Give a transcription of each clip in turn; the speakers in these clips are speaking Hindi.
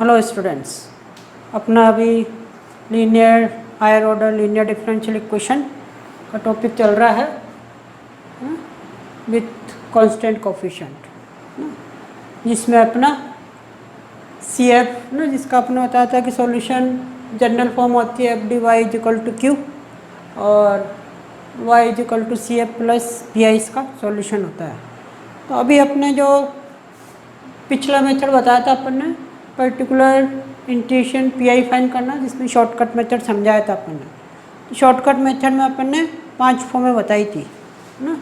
हेलो स्टूडेंट्स, अपना अभी linear higher order linear differential equation का टॉपिक चल रहा है विथ कांस्टेंट कोफिशिएंट, जिसमें अपना सी एफ ना जिसका अपने बताया था कि सॉल्यूशन जनरल फॉर्म होती है F D Y is equal to Q और Y is equal to C F plus P I इसका सॉल्यूशन होता है। तो अभी अपने जो पिछला मेथड बताया था अपन ने particular integration P I find करना, जिसमें शॉर्टकट मेथड समझाया था अपन ने। तो शॉर्टकट मेथड में अपन ने 5 फॉर्में बताई थी ना,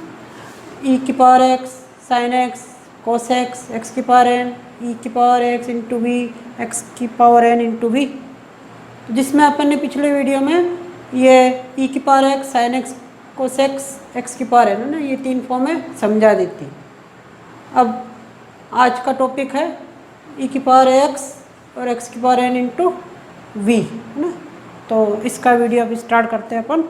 ई की power X sine X cos X X की पावर एन ई की power x into V X की पावर एन इंटू वी, जिसमें अपन ने पिछले वीडियो में ये ई की power X sine X cos X X की पावर एन है ना, ये 3 फॉर्में समझा दी थी। अब आज का टॉपिक है ई की पावर एक्स और एक्स की पावर एन इंटू वी है ना। तो इसका वीडियो अभी स्टार्ट करते हैं अपन।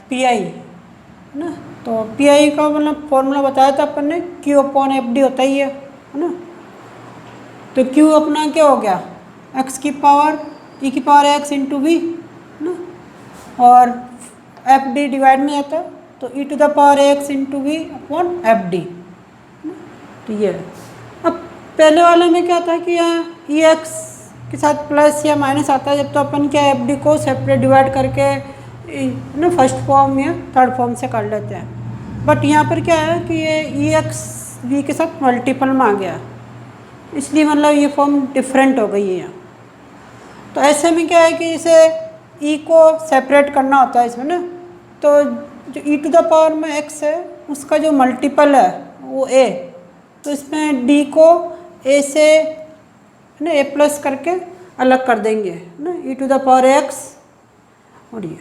पी आई है ना, तो पी आई का मतलब फॉर्मूला बताया था अपन ने, क्यू अपॉन एफ डी होता ही है ना। तो क्यू अपना क्या हो गया, एक्स की पावर ई की पावर एक्स इंटू वी ना, और एफ डी डिवाइड में जाता है तो e to the power x into v upon F d. तो ये अब पहले वाले में क्या था कि यहाँ ई एक्स के साथ प्लस या माइनस आता है, जब तो अपन क्या एफ डी को सेपरेट डिवाइड करके ना फर्स्ट फॉर्म या थर्ड फॉर्म से कर लेते हैं। बट यहाँ पर क्या है कि ये ई एक्स वी के साथ मल्टीपल में आ गया, इसलिए मतलब ये फॉर्म डिफरेंट हो गई है यहाँ। तो ऐसे में क्या है कि इसे ई को सेपरेट करना होता है इसमें ना, तो जो ई टू द पावर में एक्स है उसका जो मल्टीपल है वो ए, तो इसमें डी को ए से ना ए प्लस करके अलग कर देंगे ना, ई टू द पावर एक्स और ये,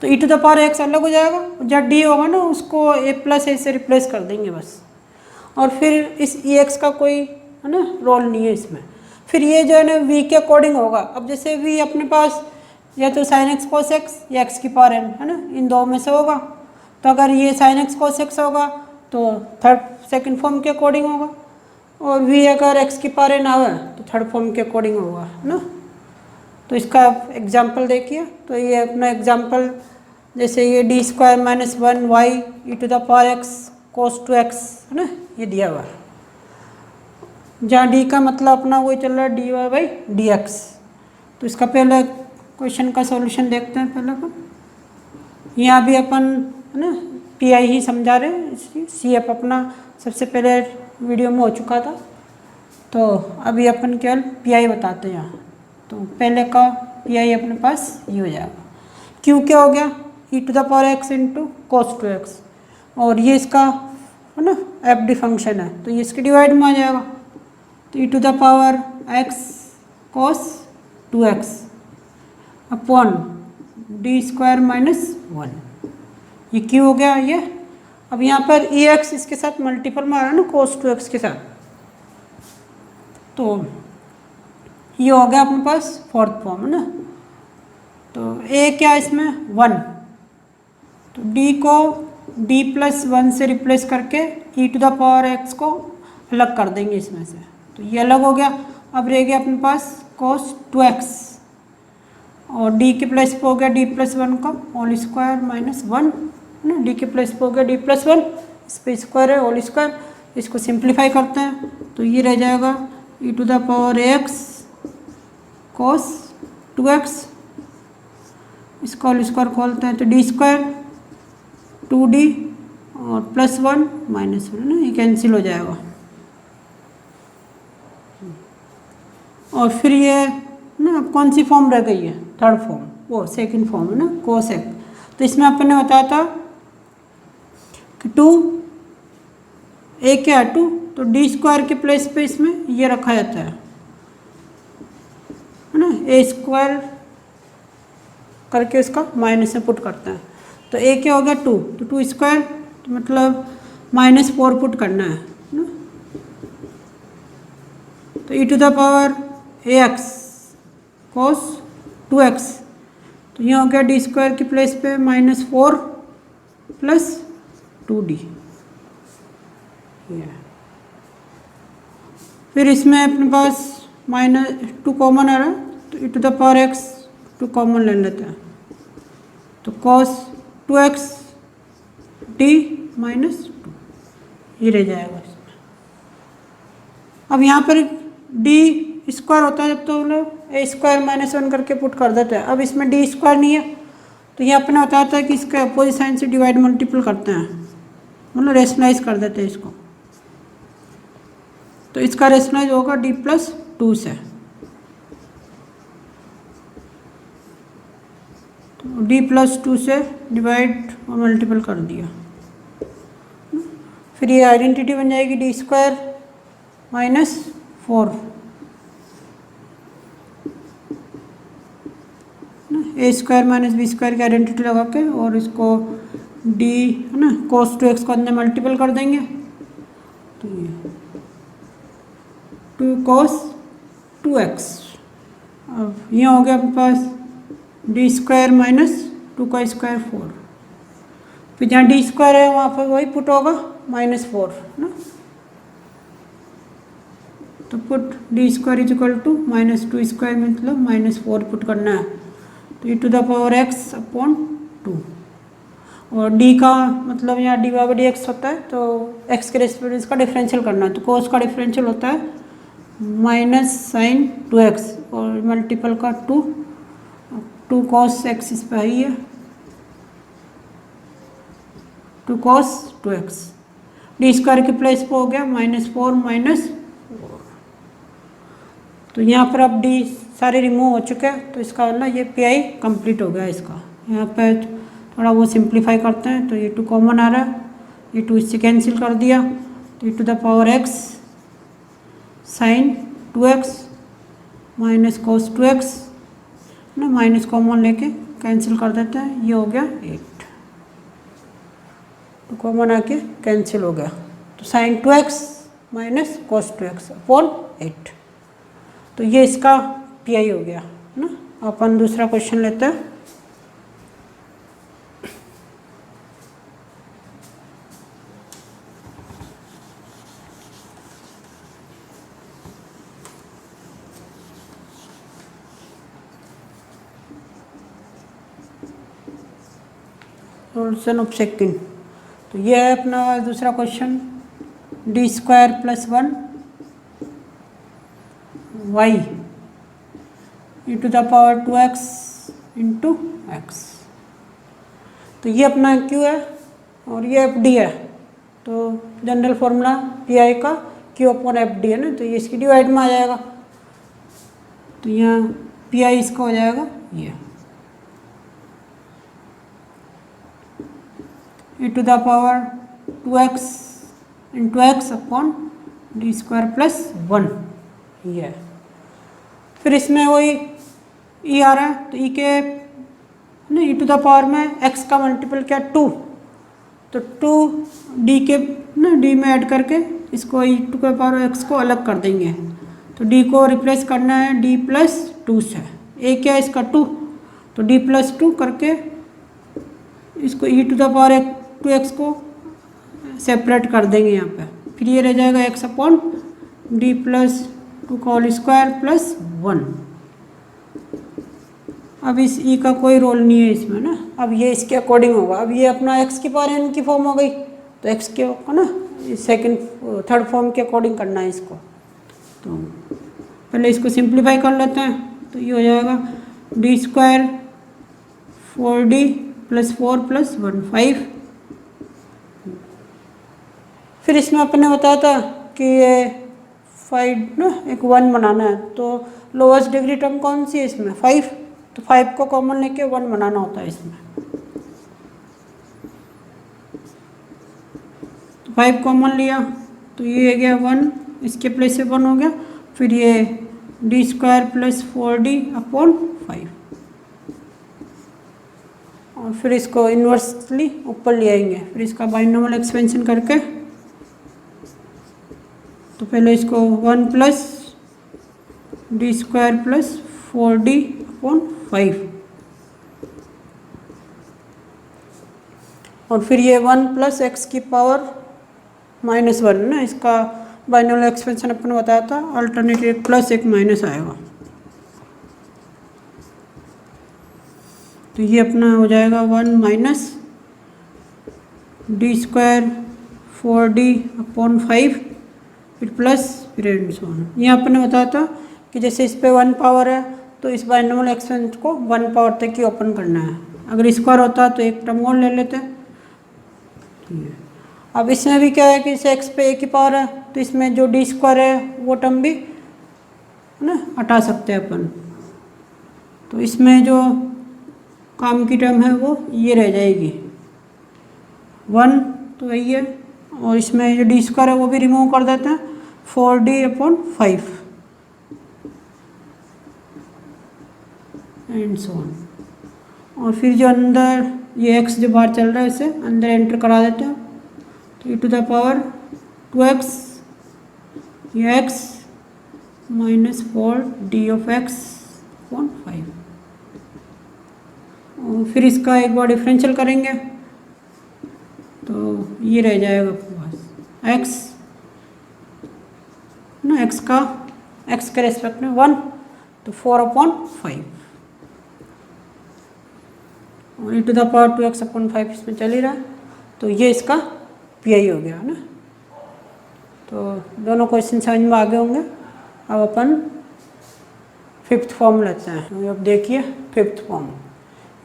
तो e to the power x अलग हो जाएगा, जब डी होगा ना उसको ए प्लस ए से रिप्लेस कर देंगे बस। और फिर इस ई एक्स का कोई है ना रोल नहीं है इसमें। फिर ये जो है ना वी के अकॉर्डिंग होगा। अब जैसे वी अपने पास या तो साइन एक्स कोस एक्स या एक्स की पावर एन है ना, इन दो में से होगा। तो अगर ये साइन एक्स कोस एक्स होगा तो थर्ड सेकंड फॉर्म के अकॉर्डिंग होगा, और वी अगर एक्स की पावर एन आवे तो थर्ड फॉर्म के अकॉर्डिंग होगा है ना। तो इसका एग्जाम्पल देखिए, तो ये अपना एग्जाम्पल जैसे ये D square minus 1 Y E to the power x cos two X है ना, ये दिया हुआ है, जहाँ डी का मतलब अपना वही चल रहा है D Y by D X. तो इसका पहले क्वेश्चन का सॉल्यूशन देखते हैं पहले अपन। यहाँ भी अपन है ना पी आई ही समझा रहे हैं, इसलिए सी एफ अपना सबसे पहले वीडियो में हो चुका था, तो अभी अपन केवल पी आई बताते हैं यहाँ। तो पहले का पी आई अपने पास ये हो जाएगा, क्यू क्या हो गया e to the power x into cos two x, और ये इसका है ना एफ डी फंक्शन है तो ये इसके डिवाइड में आ जाएगा, तो e to the power x cos two x upon D square minus 1, ये क्यू हो गया ये। अब यहाँ पर ई एक्स इसके साथ मल्टीपल में आ रहा है ना कोस टू एक्स के साथ, तो ये हो गया अपने पास फोर्थ फॉर्म है ना। तो ए क्या इसमें 1, तो डी को डी प्लस 1 से रिप्लेस करके ई टू द पावर एक्स को अलग कर देंगे इसमें से, तो ये अलग हो गया। अब रह गया अपने पास कोस 2x, और डी के प्लस पे हो गया डी प्लस 1 का होल स्क्वायर माइनस 1 ना, डी के प्लस पे हो गया डी प्लस 1, इस पर स्क्वायर है होल स्क्वायर, इसको सिंप्लीफाई करते हैं तो ये रह जाएगा e to the power x cos 2x, इसका होल स्क्वायर खोलते हैं तो डी स्क्वायर 2d और प्लस 1 माइनस 1 ना, ये कैंसिल हो जाएगा। और फिर ये ना अब कौन सी फॉर्म रह गई है, थर्ड फॉर्म, वो सेकंड फॉर्म है ना कोस एक्स। तो इसमें अपन ने बताया था कि 2 ए क्या है 2, तो डी स्क्वायर के प्लेस पे इसमें ये रखा जाता है ना, ए स्क्वायर करके इसका माइनस में पुट करते हैं, तो ए क्या हो गया 2, तो 2 स्क्वायर तो मतलब -4 पुट करना है ना, तो e to the power a x cos 2x, तो यहाँ हो गया डी स्क्वायर की प्लेस पे -4 प्लस 2d। फिर इसमें अपने पास -2 कॉमन आ रहा है, तो e to the power x 2 common ले लेते हैं, तो cos 2x d -2 ये रह जाएगा इसमें। अब यहाँ पर d स्क्वायर होता है जब तो हम लोग ए स्क्वायर -1 करके पुट कर देते हैं। अब इसमें डी स्क्वायर नहीं है, तो ये अपने बताता है कि इसके अपोजिट साइन से डिवाइड मल्टीपल करते हैं, मतलब रेशनलाइज कर देते हैं इसको। तो इसका रेशनलाइज होगा d+2 से, तो d+2 से डिवाइड और मल्टीपल कर दिया। फिर ये आइडेंटिटी बन जाएगी डी स्क्वायर -4 ए स्क्वायर -b स्क्वायर की आइडेंटिटी लगा के, और इसको d है ना cos 2x को अंदर मल्टीपल कर देंगे, तो ये 2 cos 2x। अब ये हो गया अपने पास d स्क्वायर -2 का स्क्वायर 4, फिर जहाँ d स्क्वायर है वहाँ पर वही पुट होगा -4 ना, तो put d square is equal to -2 square मतलब -4 पुट करना है, तो e to the power x upon 2, और d का मतलब यहाँ d/dx होता है, तो x के रेस्पेक्ट इसका डिफरेंशियल करना है, तो cos का डिफरेंशियल होता है -sin 2x और मल्टीपल का 2 cos x इस पर ही है, 2 cos 2x, डी स्क्वायर के प्लेस पर हो गया -4 तो यहाँ पर अब डी सारे रिमूव हो चुके हैं, तो इसका मतलब ये पी आई कम्प्लीट हो गया इसका। यहाँ पे थोड़ा वो सिंप्लीफाई करते हैं, तो ये 2 कॉमन आ रहा है, ये 2 इससे कैंसिल कर दिया, तो e to the power x sin 2x -cos 2x ना, माइनस कॉमन लेके कैंसिल कर देते हैं, ये हो गया 8, तो कॉमन आके कैंसिल हो गया, तो sin 2x -cos 2x upon 8, तो ये इसका पी आई हो गया ना। अपन दूसरा क्वेश्चन लेते हैं। सोल्यूशन ऑफ सेकंड, तो ये है अपना दूसरा question, D square +1 y E to the power 2x into x, तो ये अपना q है और ये एफ डी है, तो जनरल फॉर्मूला पी आई का q अपॉन एफ डी है ना, तो ये इसकी डिवाइड में आ जाएगा, तो यहाँ पी आई इसका हो जाएगा ये e to the power 2x into x upon D square +1 ये। फिर इसमें वही ई आ रहा है, तो ई के ना ई टू द पावर में x का मल्टीपल क्या 2, तो 2 डी के ना डी में ऐड करके इसको ई टू द पावर x को अलग कर देंगे, तो डी को रिप्लेस करना है d+2 से, ए क्या है इसका 2, तो d+2 करके इसको ई टू द पावर 2x को सेपरेट कर देंगे यहाँ पे, फिर ये रह जाएगा x अपॉन d+2 का होल स्क्वायर +1। अब इस ई का कोई रोल नहीं है इसमें ना, अब ये इसके अकॉर्डिंग होगा, अब ये अपना x की पावर n की फॉर्म हो गई, तो x के है ना सेकंड थर्ड फॉर्म के अकॉर्डिंग करना है इसको, तो पहले इसको सिंप्लीफाई कर लेते हैं, तो ये हो जाएगा डी स्क्वायर 4d +4 +1 5। फिर इसमें अपन ने बताया था कि ये 5 ना एक 1 बनाना है, तो लोवेस्ट डिग्री टर्म कौन सी है इसमें 5, तो 5 को कॉमन लेके 1 बनाना होता है इसमें, तो 5 कॉमन लिया, तो ये गया 1, इसके प्लेस से 1 हो गया, फिर ये डी स्क्वायर +4d अपॉन 5, और फिर इसको इन्वर्सली ऊपर ले आएंगे, फिर इसका बाइनोमियल एक्सपेंशन करके, तो पहले इसको 1 + D square plus 4d upon 5, और फिर ये 1 प्लस एक्स की पावर -1 ना, इसका बाइनोमियल एक्सपेंशन अपन ने बताया था, अल्टरनेटिव एक प्लस एक माइनस आएगा, तो ये अपना हो जाएगा 1 minus D square 4d upon 5, फिर प्लस फिर एंड सो ऑन। ये अपन ने बताया था कि जैसे इस पे 1 पावर है तो इस बाइनोमियल एक्सपेंशन को 1 पावर तक ही ओपन करना है, अगर स्क्वायर होता तो एक टर्म और ले लेते हैं। अब इसमें भी क्या है कि इसे x पे a की पावर है, तो इसमें जो डी स्क्वायर है वो टर्म भी है ना हटा सकते हैं अपन, तो इसमें जो काम की टर्म है वो ये रह जाएगी 1, तो वही है, और इसमें जो डी स्क्वायर है वो भी रिमूव कर देते हैं, 4d upon 5 and so on. और फिर जो अंदर ये x जो बाहर चल रहा है इसे अंदर एंटर करा देते हैं, तो e to the power 2x, ये x minus 4d of x upon 5, और फिर इसका एक बार डिफरेंशियल करेंगे तो ये रह जाएगा आपके पास x ना, x के रेस्पेक्ट में 1, तो 4/5, और e to the power 2x upon 5 इसमें चल ही रहा है, तो ये इसका पीआई हो गया ना। तो दोनों क्वेश्चन समझ में आ गए होंगे। अब अपन 5th फॉर्म लेते हैं, तो अब देखिए 5th फॉर्म,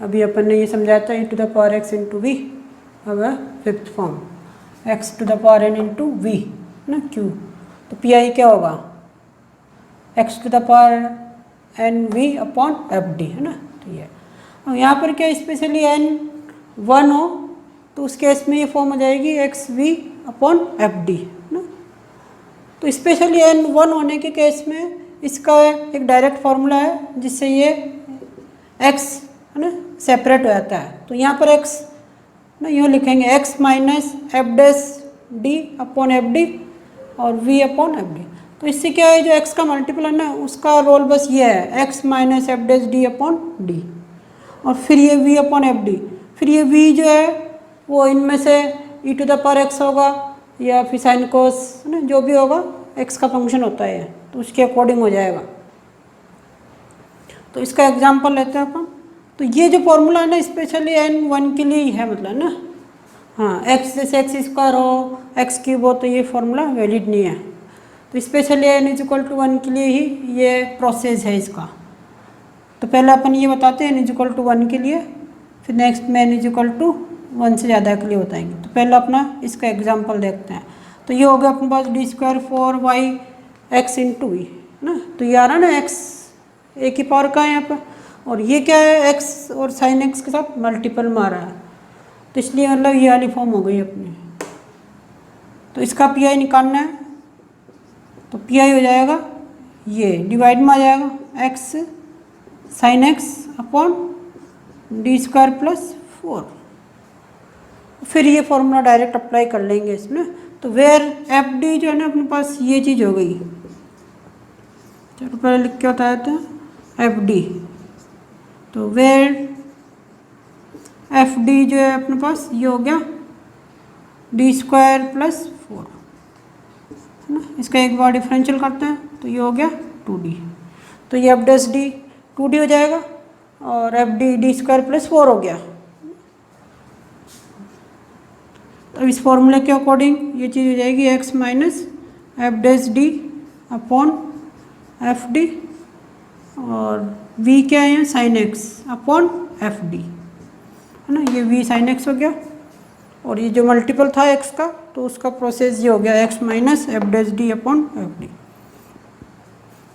अभी अपन ने ये समझाया था e to the power x into V, अब है 5th form x to the power n into we ना q, तो पीआई क्या होगा x to the power n v upon F D है ना, तो ये और यहाँ पर क्या स्पेशली n 1 हो तो उस केस में ये फॉर्म हो जाएगी X V upon F D ना, तो स्पेशली n 1 होने के केस में इसका एक डायरेक्ट फार्मूला है जिससे ये x है ना सेपरेट हो जाता है, तो यहाँ पर x ना यूँ लिखेंगे x minus F dash D upon F D और v अपॉन एफ डी, तो इससे क्या है जो x का मल्टीपल है ना उसका रोल बस ये है x minus F dash D upon D, और फिर ये v अपॉन एफ डी, फिर ये v जो है वो इनमें से e to the power x होगा या फिर साइन कोस है ना, जो भी होगा x का फंक्शन होता है तो उसके अकॉर्डिंग हो जाएगा। तो इसका एग्जांपल लेते हैं अपन, तो ये जो फॉर्मूला है ना स्पेशली n1 के लिए ही है, मतलब ना हाँ x जैसे x स्क्वायर हो x क्यूब हो तो ये फॉर्मूला वैलिड नहीं है, तो specially n is equal to 1 के लिए ही ये प्रोसेस है इसका। तो पहले अपन ये बताते हैं n इज इक्वल टू 1 के लिए, फिर नेक्स्ट में n इज इक्वल टू 1 से ज़्यादा के लिए बताएंगे। तो पहले अपना इसका एग्जांपल देखते हैं, तो ये हो गया अपने पास d square 4y x into we ना, तो ये आ रहा ना x a की पावर का है यहाँ पर, और ये क्या है x और साइन x के साथ मल्टीपल में आ रहा है, तो इसलिए मतलब ये वाली फॉर्म हो गई अपनी। तो इसका पी आई निकालना है, तो पी आई हो जाएगा ये डिवाइड में आ जाएगा x sine x upon D square plus 4, फिर ये फॉर्मूला डायरेक्ट अप्लाई कर लेंगे इसमें, तो वेयर एफ डी जो है ना अपने पास ये चीज़ हो गई, चलो पहले लिख के बताया था एफ डी, तो वेयर एफ डी जो है अपने पास ये हो गया डी स्क्वायर प्लस 4 है ना, इसका एक बार डिफरेंशियल करते हैं तो ये हो गया 2d, तो ये एफ डैश डी 2d हो जाएगा और F D D square plus 4 हो गया। तो इस फॉर्मूले के अकॉर्डिंग ये चीज़ हो जाएगी x minus F dash D upon F D, और v क्या है sine x upon F D है ना, ये v साइन x हो गया, और ये जो मल्टीपल था x का तो उसका प्रोसेस ये हो गया x minus F dash D upon F D.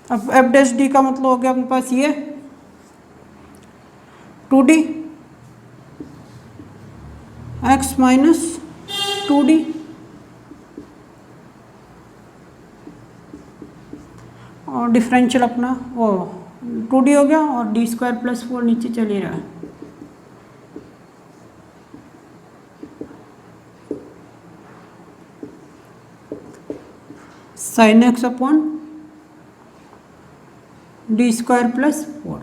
अब एफ डैश डी का मतलब हो गया अपने पास ये 2d x माइनस 2d, और डिफरेंशियल अपना वो 2d हो गया और डी स्क्वायर प्लस 4 नीचे चल ही रहा है। Sign x upon D square plus 4।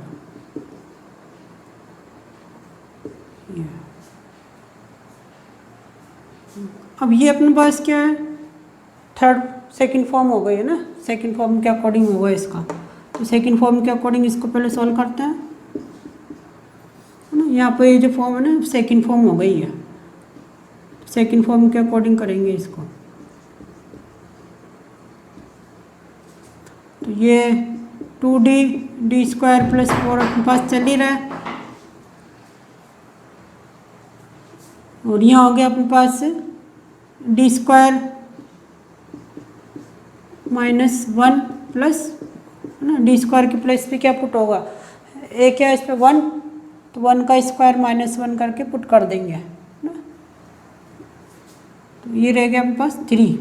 अब ये अपने पास क्या है, सेकंड फॉर्म हो गई है ना, सेकंड फॉर्म के अकॉर्डिंग होगा इसका। तो सेकंड फॉर्म के अकॉर्डिंग इसको पहले सॉल्व करते हैं, है ना। यहाँ पे ये जो फॉर्म है ना, सेकंड फॉर्म हो गई है, सेकंड फॉर्म के अकॉर्डिंग करेंगे इसको। तो ये 2d डी स्क्वायर प्लस 4 अपने पास चल ही रहा है, और यहाँ हो गया अपने पास डी स्क्वायर माइनस 1 प्लस, है ना, डी स्क्वायर की प्लेस पे क्या पुट होगा, ए क्या है इस पर 1, तो 1 का स्क्वायर माइनस 1 करके पुट कर देंगे, है ना। तो ये रह गया अपने पास 3।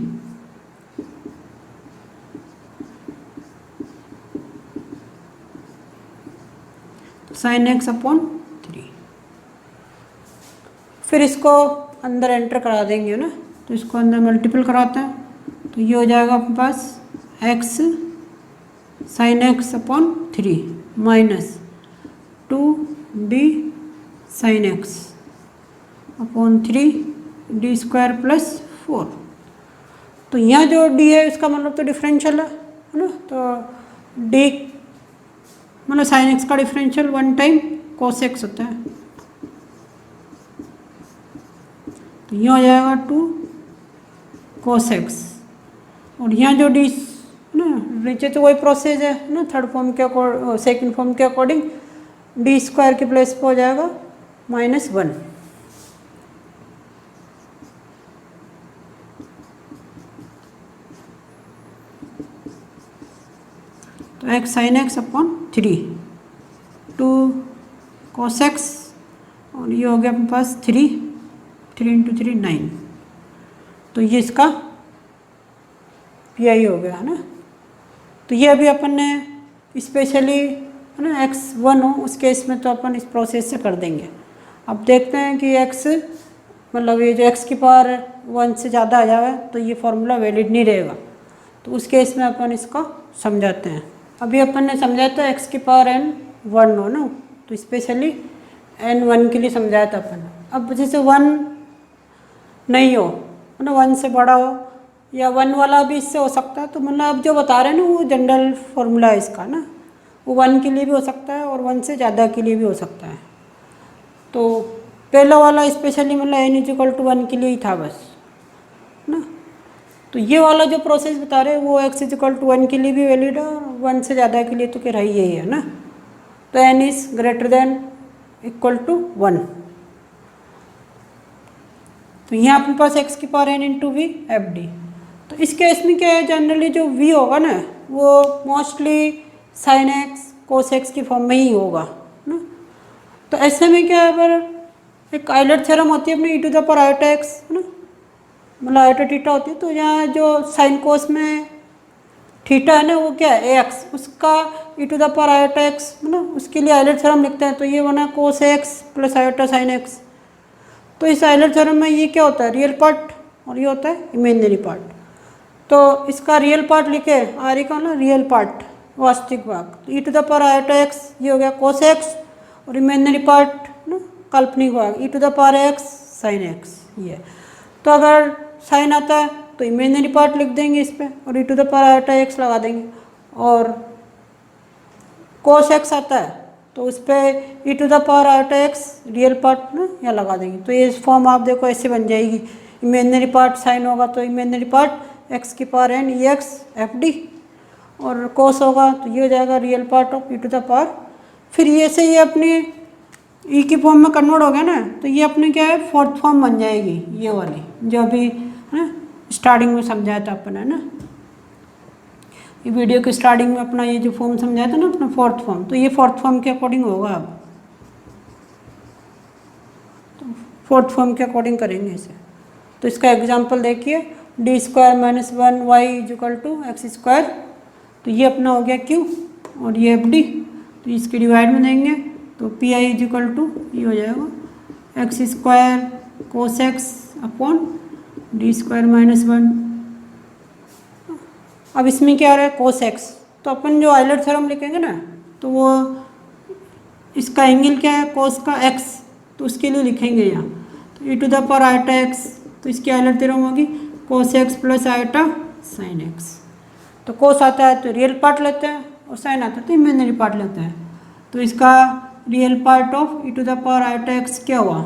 Sign x upon 3। फिर इसको अंदर एंटर करा देंगे ना, तो इसको अंदर मल्टीपल कराते हैं, तो ये हो जाएगा अपने पास x sine x upon 3 minus 2d sine x upon 3 d square plus 4। तो यहाँ जो d है इसका मतलब तो डिफरेंशियल है ना, तो d मतलब साइन एक्स का डिफरेंशियल 1 टाइम कोस एक्स होता है, तो यहाँ हो जाएगा 2 कोस एक्स। और यहाँ जो डी ना, नीचे तो वही प्रोसेस है ना, थर्ड फॉर्म के अकॉर्डिंग, सेकंड फॉर्म के अकॉर्डिंग डी स्क्वायर के प्लेस पे हो जाएगा -1। तो x sine x upon 3 2 cos x, और ये हो गया अपने पास 3 × 3 9। तो ये इसका पी हो गया, है ना। तो ये अभी अपन ने स्पेशली, है ना, x1 हो उस केस में तो अपन इस प्रोसेस से कर देंगे। अब देखते हैं कि x मतलब ये जो x की पावर 1 से ज़्यादा आ जाए तो ये फॉर्मूला वैलिड नहीं रहेगा, तो उस केस में अपन इसको समझाते हैं। अभी अपन ने समझाया था x की पावर n 1 हो ना, तो स्पेशली n 1 के लिए समझाया था अपन। अब जैसे 1 नहीं हो, है ना, 1 से बड़ा हो या 1 वाला भी इससे हो सकता है, तो मतलब अब जो बता रहे हैं ना वो जनरल फॉर्मूला है इसका ना, वो 1 के लिए भी हो सकता है और 1 से ज़्यादा के लिए भी हो सकता है। तो पहला वाला स्पेशली मतलब n = 1 के लिए ही था बस, ना। तो ये वाला जो प्रोसेस बता रहे हैं वो x = 1 के लिए भी वैलिड है और 1 से ज़्यादा के लिए तो कह रहा ही यही है ना। तो n > 1। तो यहाँ अपने पास x की पावर n × v fd। तो इस केस में क्या है, जनरली जो v होगा ना वो mostly sign X cos x की फॉर्म में ही होगा ना। तो ऐसे में क्या है, अगर एक आइलर थ्योरम होती है अपनी e⁻⁴ x, है ना, मतलब आयोटा थीटा होती है, तो यहाँ जो साइन कोस में थीटा है ना वो क्या है x, उसका e⁻⁴ x, है ना, उसके लिए आइलर थ्योरम लिखते हैं। तो ये बना cos x plus iota sine x. तो इस आइलर थ्योरम में ये क्या होता है, रियल पार्ट, और ये होता है इमेजिनरी पार्ट। तो इसका रियल पार्ट लिखे आर का ना, रियल पार्ट वास्तविक भाग, तो e⁻⁴ x ये हो गया कोस एक्स, और इमेजिनरी पार्ट ना काल्पनिक भाग e⁻x साइन एक्स ये। तो अगर साइन आता है तो इमेजिनरी पार्ट लिख देंगे इस पर और e⁻x लगा देंगे, और कोस एक्स आता है तो उस पर e⁻x रियल पार्ट ना यहाँ लगा देंगे। तो ये फॉर्म आप देखो ऐसे बन जाएगी, इमेजिनरी पार्ट साइन होगा तो इमेजिनरी पार्ट x की पावर n ex fd, और कोस होगा तो ये हो जाएगा रियल पार्ट ऑफ e⁻। फिर ये से ये अपनी ई की फॉर्म में कन्वर्ट हो गया ना, तो ये अपने क्या है फोर्थ फॉर्म बन जाएगी, ये वाली जो अभी है ना स्टार्टिंग में समझाया था अपन, है ना, ये वीडियो की स्टार्टिंग में अपना ये जो फॉर्म समझाया था ना अपना फोर्थ फॉर्म, तो ये फोर्थ फॉर्म के अकॉर्डिंग होगा। अब तो फोर्थ फॉर्म के अकॉर्डिंग करेंगे इसे। तो इसका एग्जांपल देखिए, d² - 1y = x², तो ये अपना हो गया q, और ये fd, तो इसके डिवाइड में देंगे तो pi = ये हो जाएगा x² cos x upon d² - 1। अब इसमें क्या आ रहा है कोस एक्स, तो अपन जो आइलर थ्योरम लिखेंगे ना, तो वो इसका एंगल क्या है, कोस का x, तो उसके लिए लिखेंगे यहाँ। तो e to the power iota x, तो इसकी आइलर थ्योरम होगी cos x plus iota sine x। तो कोस आता है तो रियल पार्ट लेते हैं, और साइन आता है तो इमेजिनरी पार्ट लेते हैं। तो इसका real part of e to the power iota x क्या हुआ,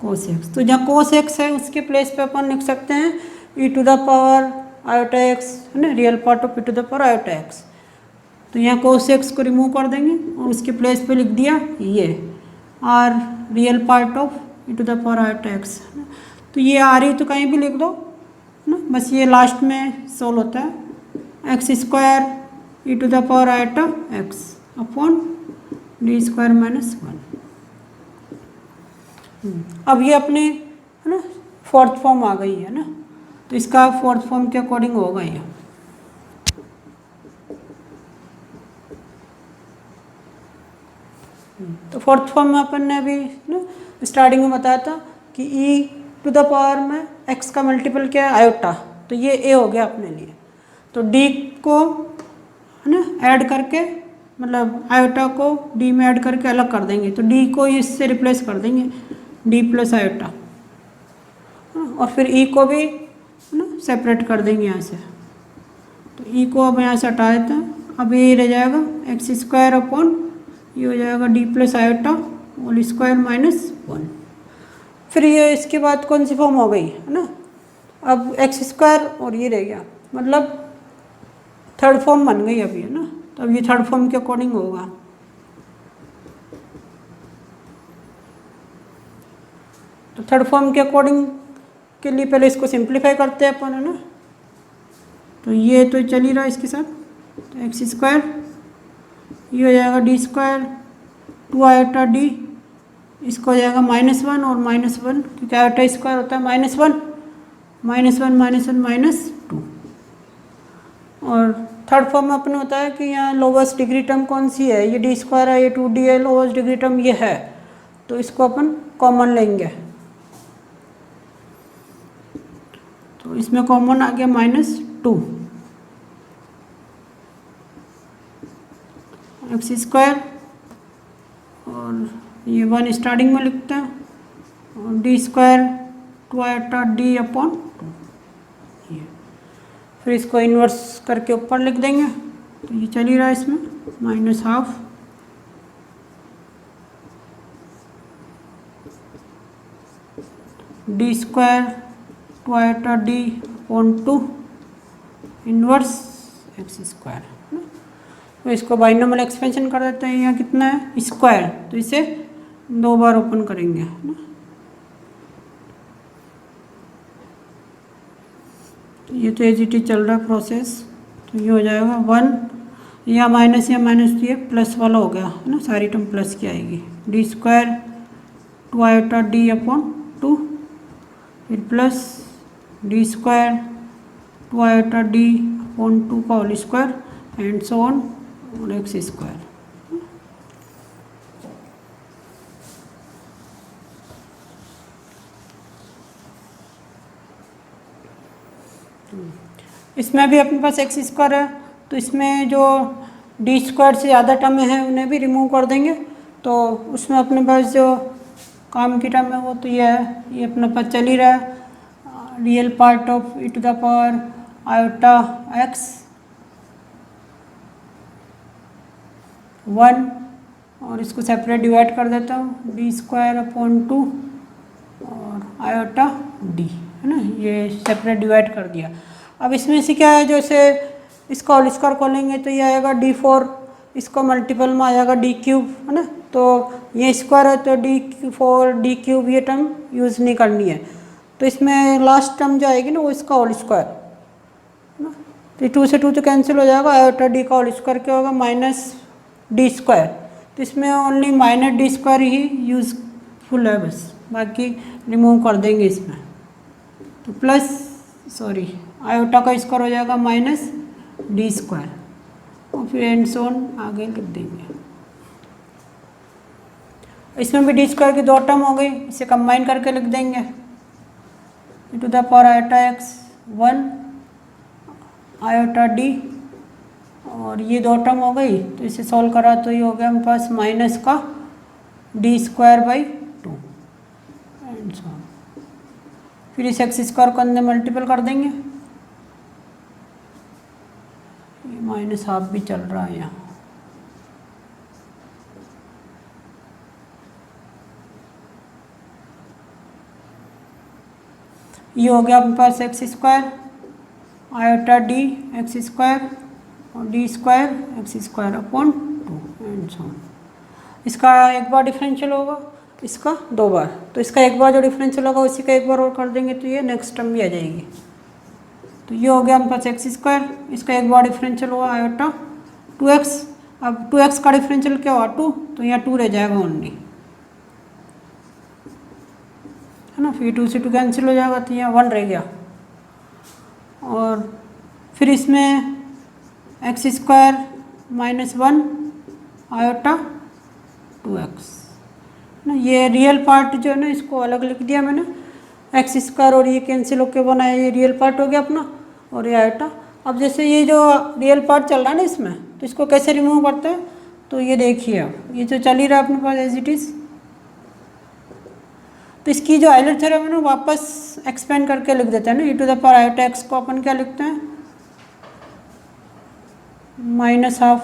कोस x। तो जहाँ कोस x है उसके प्लेस पे अपन लिख सकते हैं e to the power iota x, है ना, real part of e to the power iota x। तो यहाँ कोस x को रिमूव कर देंगे और उसके प्लेस पे लिख दिया ये R real part of e to the power iota x। तो ये आ रही तो कहीं भी लिख दो ना, बस ये लास्ट में सोल्व होता है X square E to the power iota x upon D square minus 1। अब ये अपने, है ना, फोर्थ फॉर्म आ गई है ना, तो इसका फोर्थ फॉर्म के अकॉर्डिंग होगा ये। तो फोर्थ फॉर्म में अपन ने अभी ना स्टार्टिंग में बताया था कि e टू द पावर में x का मल्टीपल क्या है, आयोटा, तो ये a हो गया अपने लिए। तो d को, है ना, ऐड करके, मतलब आयोटा को d में ऐड करके अलग कर देंगे, तो d को इससे रिप्लेस कर देंगे d प्लस आयोटा, और फिर e को भी, है ना, सेपरेट कर देंगे यहाँ से। तो e को अब यहाँ से हटा देते हैं, अब ये रह जाएगा एक्स स्क्वायर अपॉन ये हो जाएगा D plus iota whole square minus 1। फिर ये इसके बाद कौन सी फॉर्म हो गई, है ना, अब एक्स स्क्वायर और ये रह गया, मतलब थर्ड फॉर्म बन गई अभी, है ना। तो अब ये थर्ड फॉर्म के अकॉर्डिंग होगा। तो थर्ड फॉर्म के अकॉर्डिंग के लिए पहले इसको सिंप्लीफाई करते हैं अपन, है ना। तो ये तो चल ही रहा है इसके साथ, तो एक्स स्क्वायर ये हो जाएगा डी स्क्वायर 2 आयोटा डी, इसको हो जाएगा -1 और -1, क्योंकि आयोटा स्क्वायर होता है -1 -2। और थर्ड फॉर्म में अपने होता है कि यहाँ लोवेस्ट डिग्री टर्म कौन सी है, ये डी स्क्वायर है, ये 2d है, लोवेस्ट डिग्री टर्म ये है, तो इसको अपन कॉमन लेंगे। तो इसमें कॉमन आ गया -2 एक्स स्क्वायर, और ये 1 स्टार्टिंग में लिखते हैं, और D square 2 iota D upon 2। फिर इसको इन्वर्स करके ऊपर लिख देंगे, तो ये चल ही रहा है इसमें -12 D square 2 iota D upon 2 inverse x square. तो इसको बाइनोमियल एक्सपेंशन कर देते हैं, यहाँ कितना है स्क्वायर, तो इसे 2 बार ओपन करेंगे, है ना। तो ये तो एज इट इज चल रहा है प्रोसेस। तो ये हो जाएगा 1, या माइनस तो ये प्लस वाला हो गया, है ना, सारी टर्म प्लस की आएगी, D square 2 iota D upon 2, फिर plus D square 2 iota D upon 2 का whole square and so on, और एक्स स्क्वायर। इसमें भी अपने पास एक्स स्क्वायर है, तो इसमें जो डी स्क्वायर से ज़्यादा टर्म है उन्हें भी रिमूव कर देंगे। तो उसमें अपने पास जो काम की टर्म है वो तो ये है, ये अपने पास चल ही रहा है, real part of e to the power iota x 1, और इसको सेपरेट डिवाइड कर देता हूँ, डी स्क्वायर अपॉन 2 और आयोटा डी, है ना, ये सेपरेट डिवाइड कर दिया। अब इसमें से क्या है, जैसे इसका होल स्क्वायर खोलेंगे तो ये आएगा d4, इसको मल्टीपल में आ जाएगा d3, है ना। तो ये स्क्वायर है तो d4 d3 ये टर्म यूज़ नहीं करनी है। तो इसमें लास्ट टर्म जो आएगी ना वो इसका होल स्क्वायर, है ना। तो 2 से 2 तो कैंसिल हो जाएगा, आयोटा डी का होल स्क्वायर क्या होगा माइनस डी स्क्वायर। तो इसमें ओनली माइनस डी स्क्वायर ही यूज़फुल है, बस बाकी रिमूव कर देंगे इसमें। तो प्लस सॉरी आयोटा का स्क्वायर हो जाएगा माइनस डी स्क्वायर, और फिर एंड सो ऑन आगे लिख देंगे। इसमें भी डी स्क्वायर की 2 टर्म हो गई, इसे कंबाइन करके लिख देंगे, e to the power iota x 1 iota d और ये 2 टर्म हो गई, तो इसे सॉल्व करा तो ये हो गया हमारे पास माइनस का d²/2 एंड सो। फिर इस x² को अंदर मल्टीपल कर देंगे, ये -½ भी चल रहा है यहाँ। ये हो गया अपने पास x² आयोटा d x² और d²x²/2 एंड सो। इसका एक बार डिफरेंशियल होगा, इसका 2 बार, तो इसका एक बार जो डिफरेंशियल होगा उसी का एक बार और कर देंगे तो ये नेक्स्ट टर्म भी आ जाएगी। तो ये हो गया हमारे पास x², इसका एक बार डिफरेंशियल हुआ आयोटा 2x। अब 2x का डिफरेंशियल क्या हुआ 2, तो यहाँ 2 रह जाएगा ओनली, है ना। फिर 2 से 2 कैंसिल हो जाएगा तो यहाँ 1 रह गया। और फिर इसमें x² -1 आयोटा 2x ना, ये रियल पार्ट जो है ना इसको अलग लिख दिया मैंने, x² और ये कैंसिल होके बनाया, ये रियल पार्ट हो गया अपना और ये आयोटा। अब जैसे ये जो रियल पार्ट चल रहा है ना इसमें, तो इसको कैसे रिमूव करते हैं, तो ये देखिए अब ये जो चल ही रहा है अपने पास एज इट इज़। तो इसकी जो आइलर थ्योरम है ना वापस एक्सपेंड करके लिख देते हैं ना, e⁻ आयोटा x को अपन क्या लिखते हैं -½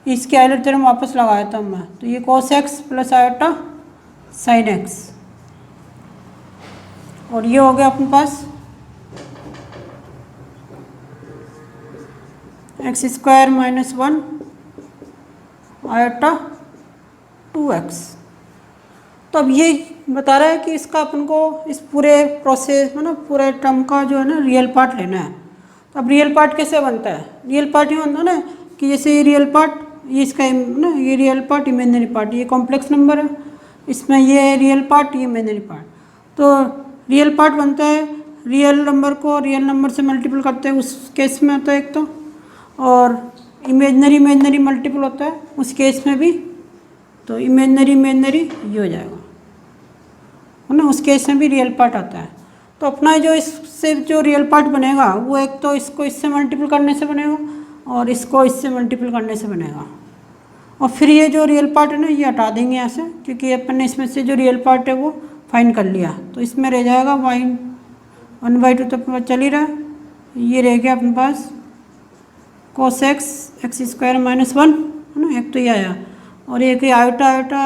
इसकी आइलर थ्योरम वापस लगाया था मैं, तो ये cos x + iota sin x। और ये हो गया अपने पास x² -1 आयोटा 2x। तो अब ये बता रहा है कि इसका अपन को इस पूरे प्रोसेस में ना पूरे टर्म का जो है ना रियल पार्ट लेना है। तो अब रियल पार्ट कैसे बनता है, रियल पार्ट ये बनता है ना कि जैसे ये रियल पार्ट, ये इसका ना ये रियल पार्ट इमेजिनरी पार्ट, ये कॉम्प्लेक्स नंबर है, इसमें ये रियल पार्ट ये इमेजिनरी पार्ट। तो रियल पार्ट बनता है रियल नंबर को रियल नंबर से मल्टीपल करते हैं उस केस में होता है एक तो, और इमेजिनरी मल्टीपल होता है उस केस में भी, तो इमेजिनरी ये हो जाएगा, है ना, उस केस में भी रियल पार्ट आता है। तो अपना जो इससे जो रियल पार्ट बनेगा वो एक तो इसको इससे मल्टीपल करने से बनेगा और इसको इससे मल्टीपल करने से बनेगा। और फिर ये जो रियल पार्ट है ना ये हटा देंगे यहाँ से, क्योंकि अपन ने इसमें से जो रियल पार्ट है वो फाइंड कर लिया, तो इसमें रह जाएगा 1/2 तो अपने चल ही रहा है, ये रह गया अपने पास cos x x² -1, है ना, एक तो ये आया, और एक आयोटा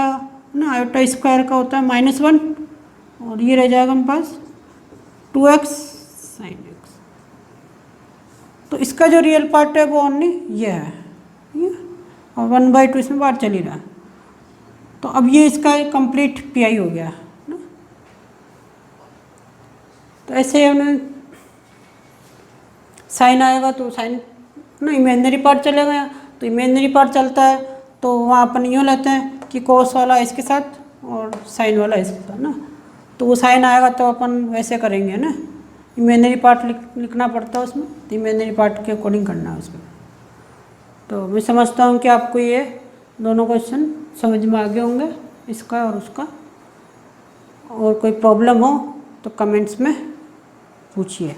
ना आयोटा स्क्वायर का होता है -1, और ये रह जाएगा हमारे पास 2x sin x। तो इसका जो रियल पार्ट है वो ओनली ये है, ये, और 1/2 इसमें बाहर चल ही रहा है। तो अब ये इसका कंप्लीट पीआई हो गया ना। तो ऐसे हमने साइन आएगा तो साइन ना इमेजिनरी पार्ट चलेगा, तो इमेजिनरी पार्ट चलता है तो वहाँ अपन यूँ लेते हैं कि कोस वाला इसके साथ और साइन वाला इसके साथ ना, तो वो साइन आएगा तो अपन वैसे करेंगे ना, इमेजिनरी पार्ट लिखना पड़ता है उसमें, तो इमेजिनरी पार्ट के अकॉर्डिंग करना है उसमें। तो मैं समझता हूँ कि आपको ये दोनों क्वेश्चन समझ में आ गए होंगे, इसका और उसका। और कोई प्रॉब्लम हो तो कमेंट्स में पूछिए।